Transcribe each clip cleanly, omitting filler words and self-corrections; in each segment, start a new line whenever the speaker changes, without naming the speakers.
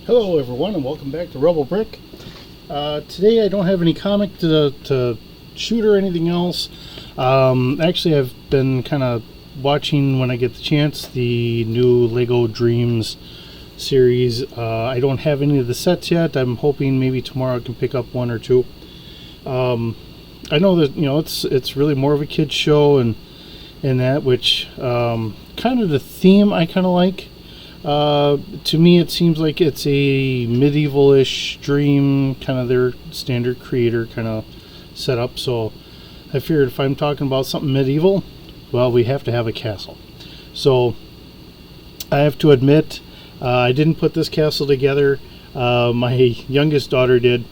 Hello everyone and welcome back to Rebel Brick. Today I don't have any comic to shoot or anything else. Actually I've been kind of watching when I get the chance the new Lego Dreams series. I don't have any of the sets yet. I'm hoping maybe tomorrow I can pick up one or two. I know that it's really more of a kids show and that, which kind of the theme I kind of like. To me it seems like it's a medieval-ish dream, kind of their standard creator kind of setup. So I figured if I'm talking about something medieval, well, we have to have a castle. So I have to admit, I didn't put this castle together. My youngest daughter did.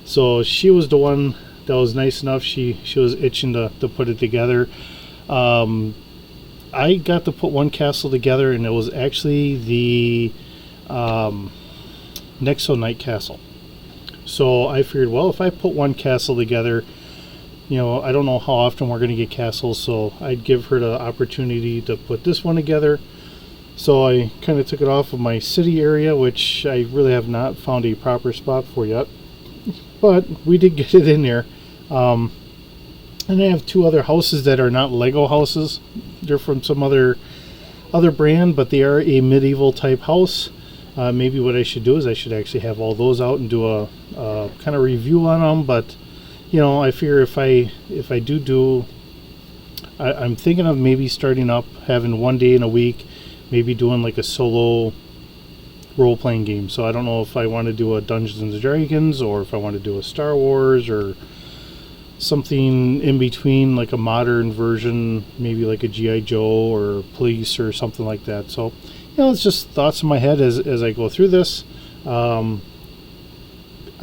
So she was the one that was nice enough. She was itching to put it together. I got to put one castle together, and it was actually the Nexo Knight castle. So I figured, well, if I put one castle together, I don't know how often we're going to get castles, so I'd give her the opportunity to put this one together. So I kind of took it off of my city area, which I really have not found a proper spot for yet. But we did get it in there. And I have two other houses that are not Lego houses. They're from some other brand, but they are a medieval type house. Maybe what I should do is I should actually have all those out and do a kind of review on them. But I figure if I do, I'm thinking of maybe starting up, having one day in a week, maybe doing like a solo role-playing game. So I don't know if I want to do a Dungeons and Dragons or if I want to do a Star Wars or something in between, like a modern version, maybe like a G.I. Joe or Police or something like that. So, it's just thoughts in my head as I go through this. I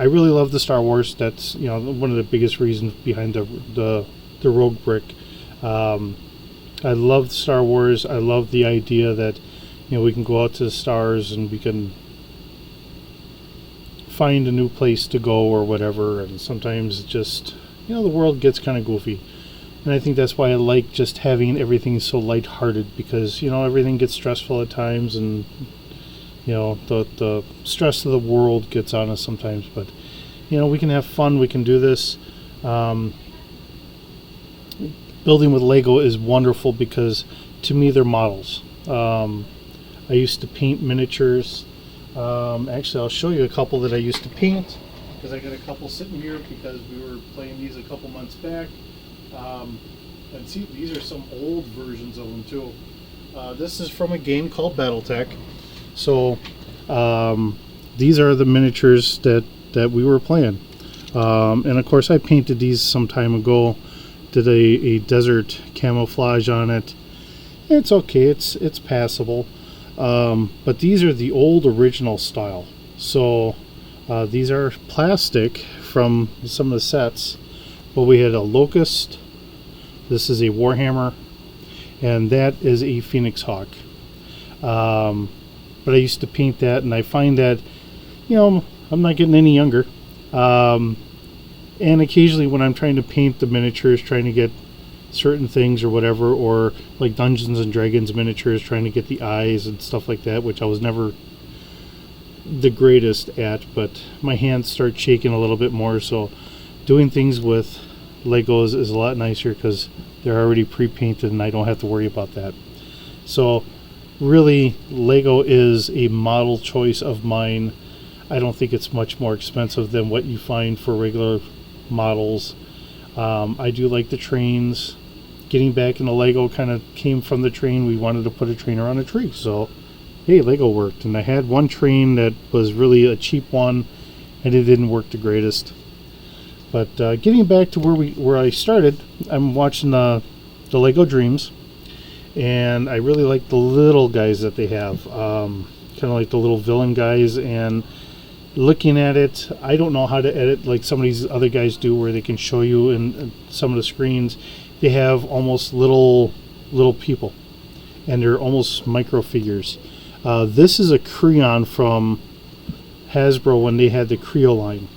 really love the Star Wars. That's, one of the biggest reasons behind the Rogue Brick. I love Star Wars. I love the idea that, we can go out to the stars and we can find a new place to go or whatever. And sometimes just, the world gets kind of goofy. And I think that's why I like just having everything so lighthearted, because, everything gets stressful at times, and, the stress of the world gets on us sometimes. But, we can have fun. We can do this. Building with Lego is wonderful because, to me, they're models. I used to paint miniatures. Actually, I'll show you a couple that I used to paint, because I got a couple sitting here because we were playing these a couple months back. And see, these are some old versions of them too. This is from a game called Battletech. So these are the miniatures that we were playing. And of course I painted these some time ago, did a desert camouflage on it. It's okay, it's passable. But these are the old original style. So these are plastic from some of the sets. But we had a Locust, this is a Warhammer, and that is a Phoenix Hawk. But I used to paint that, and I find that, I'm not getting any younger. And occasionally when I'm trying to paint the miniatures, trying to get certain things or whatever, or like Dungeons and Dragons miniatures, trying to get the eyes and stuff like that, which I was never the greatest at, but my hands start shaking a little bit more. So doing things with Legos is a lot nicer because they're already pre-painted and I don't have to worry about that. So really, Lego is a model choice of mine. I don't think it's much more expensive than what you find for regular models. I do like the trains. Getting back into Lego kind of came from the train. We wanted to put a train around a tree, so hey, Lego worked. And I had one train that was really a cheap one, and it didn't work the greatest. But getting back to where I started, I'm watching the Lego Dreams, and I really like the little guys that they have, kind of like the little villain guys. And looking at it, I don't know how to edit like some of these other guys do, where they can show you in some of the screens. They have almost little people, and they're almost micro figures. This is a Kreon from Hasbro when they had the Creo line.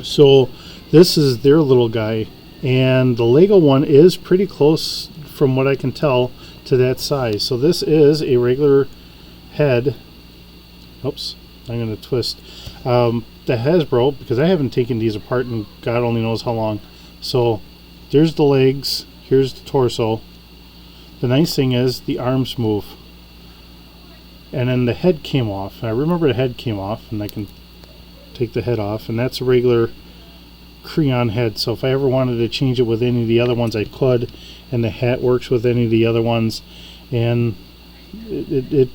So this is their little guy, and the Lego one is pretty close, from what I can tell, to that size. So this is a regular head. Oops, I'm going to twist. The Hasbro, because I haven't taken these apart in God only knows how long. So there's the legs, here's the torso. The nice thing is the arms move. And then the head came off. I remember the head came off, and I can take the head off, and that's a regular Kreon head. So if I ever wanted to change it with any of the other ones, I could, and the hat works with any of the other ones, and it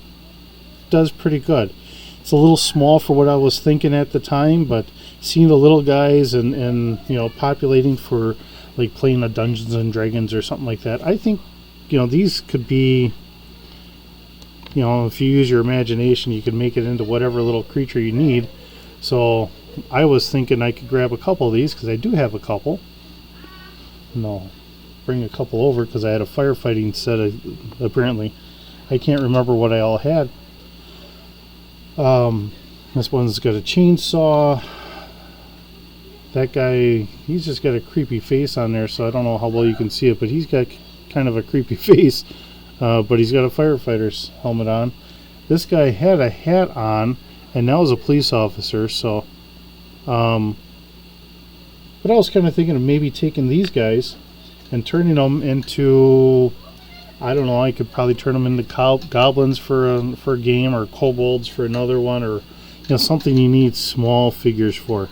does pretty good. It's a little small for what I was thinking at the time, but seeing the little guys and you know, populating for like playing a Dungeons and Dragons or something like that, I think, you know, these could be, you know, if you use your imagination, you can make it into whatever little creature you need. So I was thinking I could grab a couple of these, because I do have a couple. No, bring a couple over, because I had a firefighting set, apparently. I can't remember what I all had. This one's got a chainsaw. That guy, he's just got a creepy face on there, so I don't know how well you can see it, but he's got kind of a creepy face. But he's got a firefighter's helmet on. This guy had a hat on, and now is a police officer, so but I was kind of thinking of maybe taking these guys and turning them into, I don't know, I could probably turn them into goblins for a game, or kobolds for another one, or, you know, something you need small figures for.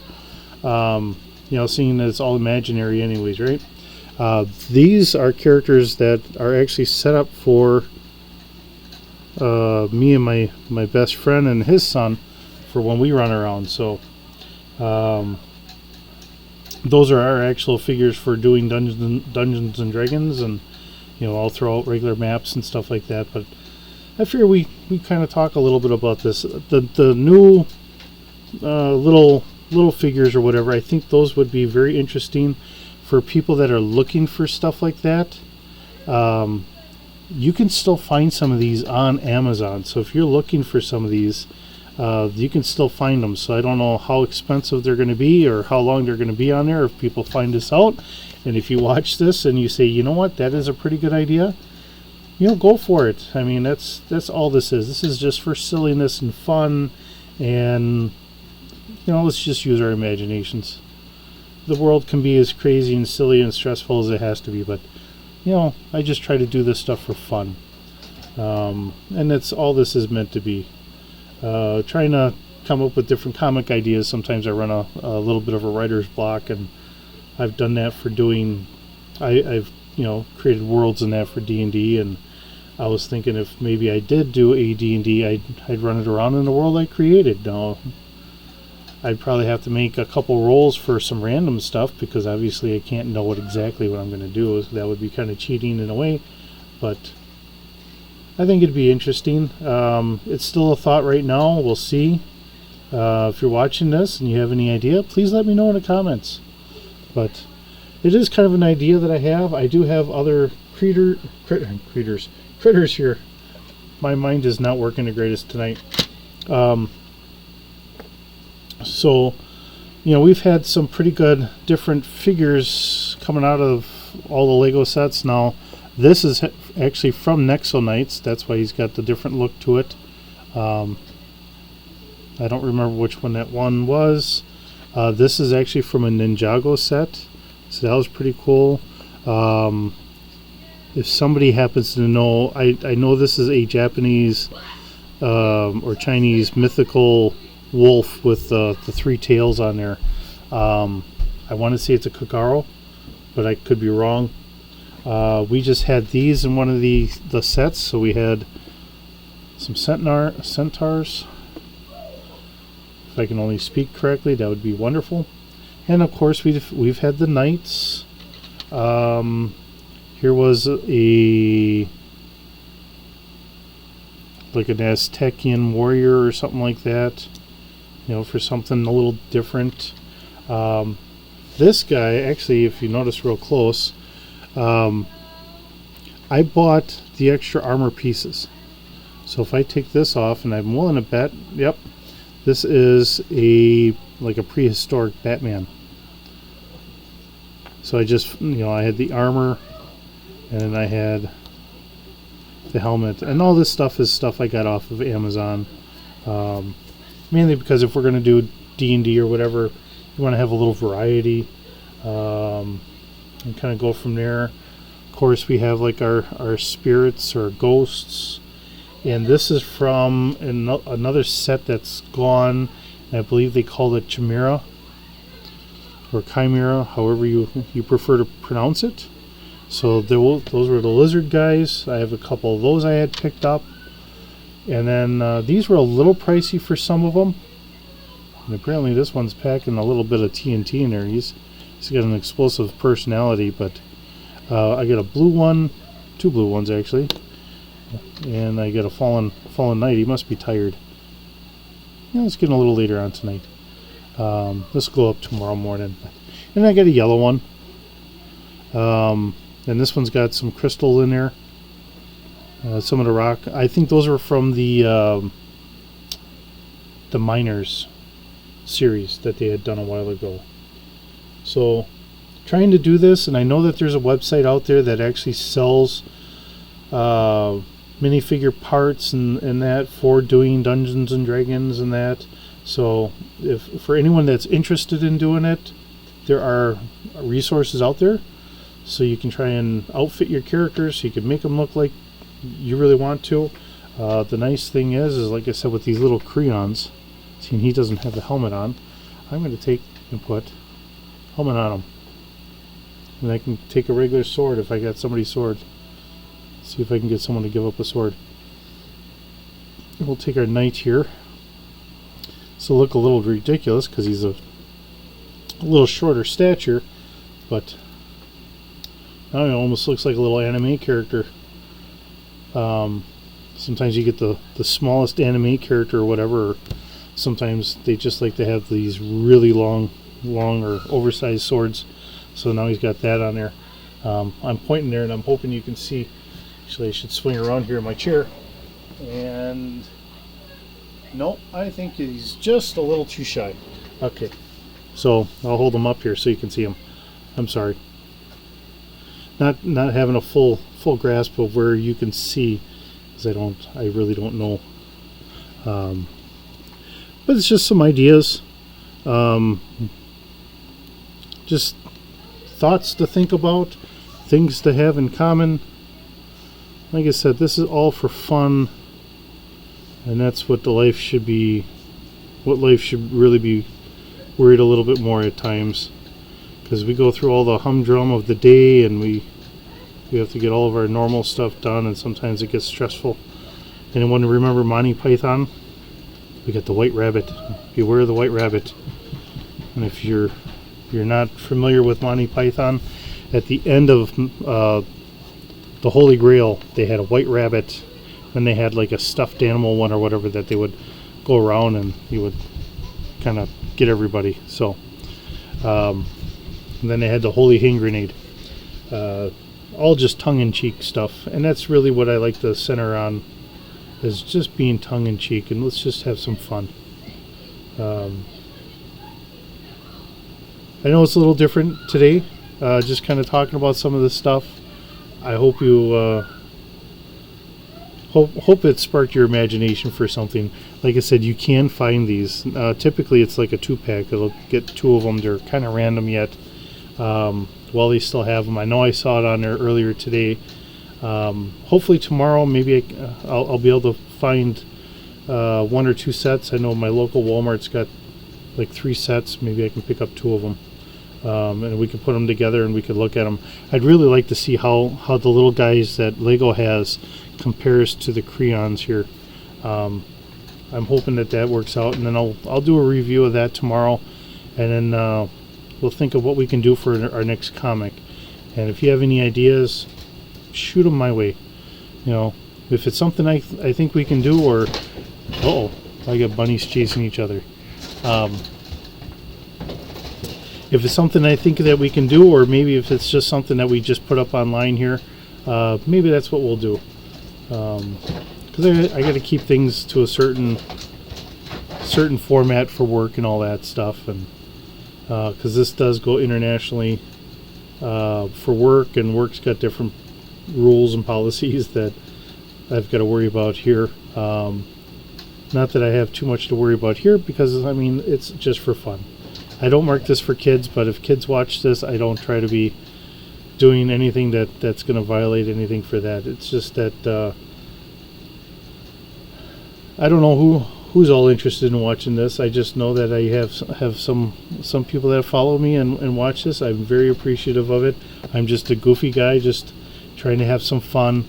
You know, seeing that it's all imaginary anyways, right? These are characters that are actually set up for me and my best friend and his son for when we run around. So those are our actual figures for doing Dungeons and Dragons, and, you know, I'll throw out regular maps and stuff like that. But I figure we kind of talk a little bit about this. The new little figures or whatever, I think those would be very interesting for people that are looking for stuff like that. You can still find some of these on Amazon. So if you're looking for some of these, you can still find them. So I don't know how expensive they're going to be, or how long they're going to be on there if people find this out. And if you watch this and you say, you know what, that is a pretty good idea, you know, go for it. I mean, that's all this is. This is just for silliness and fun, and, you know, let's just use our imaginations. The world can be as crazy and silly and stressful as it has to be, but, you know, I just try to do this stuff for fun. And that's all this is meant to be. Trying to come up with different comic ideas. Sometimes I run a little bit of a writer's block, and I've done that for doing, I've, you know, created worlds in that for D&D, and I was thinking if maybe I did do a D&D, I'd run it around in the world I created. Now, I'd probably have to make a couple rolls for some random stuff, because obviously I can't know exactly what I'm going to do. That would be kind of cheating in a way, but I think it'd be interesting. It's still a thought right now. We'll see. If you're watching this and you have any idea, please let me know in the comments. But it is kind of an idea that I have. I do have other critters here. My mind is not working the greatest tonight. So, you know, we've had some pretty good different figures coming out of all the Lego sets. Now, this is actually from Nexo Knights. That's why he's got the different look to it. I don't remember which one that one was. This is actually from a Ninjago set, so that was pretty cool. If somebody happens to know, I know this is a Japanese or Chinese mythical wolf with the three tails on there. I want to say it's a Kakaro, but I could be wrong. We just had these in one of the sets, so we had some centaurs. If I can only speak correctly, that would be wonderful. And of course, we've had the knights. Here was like an Aztecian warrior or something like that. You know, for something a little different. This guy, actually, if you notice real close, I bought the extra armor pieces. So if I take this off, and I'm willing to bet, yep, this is like a prehistoric Batman. So I just, you know, I had the armor, and I had the helmet, and all this stuff is stuff I got off of Amazon. mainly because if we're going to do D&D or whatever, you want to have a little variety, and kind of go from there. Of course, we have like our spirits or ghosts, and this is from another set that's gone. I believe they call it Chimera or Chimera, however you prefer to pronounce it. So those were the lizard guys. I have a couple of those I had picked up, and then these were a little pricey for some of them. And apparently this one's packing a little bit of TNT in there. He's got an explosive personality, but I got a blue one, 2 blue ones actually, and I got a fallen knight. He must be tired. Yeah, it's getting a little later on tonight. This will go up tomorrow morning. And I got a yellow one. And this one's got some crystal in there. Some of the rock. I think those are from the Miners series that they had done a while ago. So, trying to do this, and I know that there's a website out there that actually sells minifigure parts and that for doing Dungeons and Dragons and that. So, if for anyone that's interested in doing it, there are resources out there, so you can try and outfit your characters so you can make them look like you really want to. The nice thing is like I said, with these little Kreons, seeing he doesn't have the helmet on, I'm going to take and put helmet on him, and I can take a regular sword if I got somebody's sword. See if I can get someone to give up a sword. And we'll take our knight here. So look a little ridiculous because he's a little shorter stature, but now he almost looks like a little anime character. Sometimes you get the smallest anime character or whatever, or sometimes they just like to have these really long or oversized swords. So now he's got that on there. I'm pointing there and I'm hoping you can see. Actually, I should swing around here in my chair. And no, I think he's just a little too shy. Okay, so I'll hold him up here so you can see him. I'm sorry, not having a full grasp of where you can see, because I really don't know. But it's just some ideas, just thoughts to think about, things to have in common. Like I said, this is all for fun, and that's what life should be. What life should really be worried a little bit more at times, because we go through all the humdrum of the day, and we have to get all of our normal stuff done, and sometimes it gets stressful. Anyone remember Monty Python? We got the White Rabbit. Beware of the White Rabbit. And if you're not familiar with Monty Python, at the end of the Holy Grail, they had a white rabbit, and they had like a stuffed animal one or whatever that they would go around and he would kind of get everybody. So and then they had the Holy Hand Grenade. All just tongue-in-cheek stuff, and that's really what I like to center on, is just being tongue-in-cheek, and let's just have some fun. I know it's a little different today, just kind of talking about some of this stuff. I hope you hope it sparked your imagination for something. Like I said, you can find these. Typically it's like a 2-pack. It'll get 2 of them. They're kind of random yet. While they still have them. I know I saw it on there earlier today. Hopefully tomorrow maybe I'll be able to find 1 or 2 sets. I know my local Walmart's got like 3 sets. Maybe I can pick up 2 of them. And we could put them together and we could look at them. I'd really like to see how the little guys that Lego has compares to the Kreons here. I'm hoping that works out, and then I'll do a review of that tomorrow, and then we'll think of what we can do for our next comic. And if you have any ideas, shoot them my way. You know, if it's something I think we can do, or I got bunnies chasing each other. If it's something I think that we can do, or maybe if it's just something that we just put up online here, maybe that's what we'll do. Because I got to keep things to a certain format for work and all that stuff, and because this does go internationally for work, and work's got different rules and policies that I've got to worry about here. Not that I have too much to worry about here, because I mean, it's just for fun. I don't mark this for kids, but if kids watch this, I don't try to be doing anything that's going to violate anything for that. It's just that I don't know who's all interested in watching this. I just know that I have some people that follow me and watch this. I'm very appreciative of it. I'm just a goofy guy, just trying to have some fun.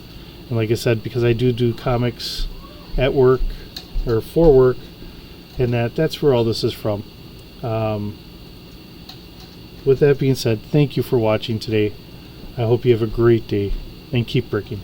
And like I said, because I do comics at work or for work, and that's where all this is from. With that being said, thank you for watching today. I hope you have a great day, and keep bricking.